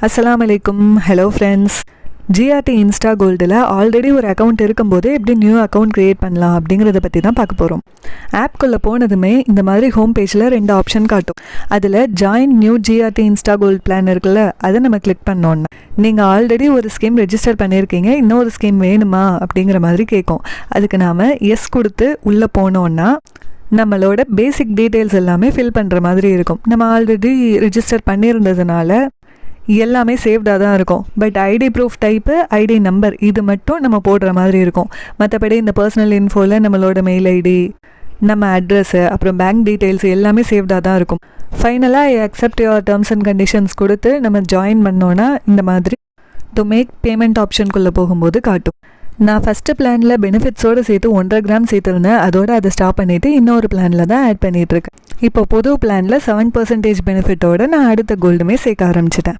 அஸ்ஸலாமு அலைக்கும். Hello friends. GRT Insta கோல்டில் ஆல்ரெடி ஒரு அக்கௌண்ட் இருக்கும்போது எப்படி நியூ அக்கௌண்ட் க்ரியேட் பண்ணலாம் அப்படிங்கிறத பற்றி தான் பார்க்க போகிறோம். ஆப்குள்ளே போனதுமே இந்த மாதிரி ஹோம் பேஜில் 2 ஆப்ஷன் காட்டும். அதில் join new GRT insta gold plan இருக்குல்ல, அதை நம்ம கிளிக் பண்ணோன்னா நீங்கள் ஆல்ரெடி ஒரு ஸ்கீம் ரெஜிஸ்டர் பண்ணியிருக்கீங்க, இன்னொரு ஸ்கீம் வேணுமா அப்படிங்கிற மாதிரி கேட்கும். அதுக்கு நாம் எஸ் கொடுத்து உள்ளே போனோன்னா நம்மளோட பேசிக் டீட்டெயில்ஸ் எல்லாமே ஃபில் பண்ணுற மாதிரி இருக்கும். நம்ம ஆல்ரெடி ரிஜிஸ்டர் பண்ணியிருந்ததுனால எல்லாமே சேவ்டாக தான் இருக்கும். But ID proof type, ID number இது மட்டும் நம்ம போடுற மாதிரி இருக்கும். மற்றபடி இந்த பர்சனல் இன்ஃபோவில் நம்மளோட மெயில் ஐடி, நம்ம அட்ரஸ்ஸு, அப்புறம் பேங்க் டீட்டெயில்ஸ் எல்லாமே சேவ்டாக தான் இருக்கும். ஃபைனலாக accept your terms and conditions கொடுத்து நம்ம ஜாயின் பண்ணோன்னா இந்த மாதிரி டு மேக் பேமெண்ட் ஆப்ஷனுக்குள்ளே போகும்போது காட்டும். நான் ஃபஸ்ட்டு பிளானில் பெனிஃபிட்ஸோடு சேர்த்து 1.5 கிராம் சேர்த்துருந்தேன். அதோடு அதை ஸ்டாப் பண்ணிவிட்டு இன்னொரு பிளானில் தான் ஆட் பண்ணிகிட்ருக்கேன். இப்போ புது பிளானில் 7% பெனிஃபிட்டோடு நான் அடுத்த கோல்டுமே சேர்க்க ஆரம்பிச்சிட்டேன்.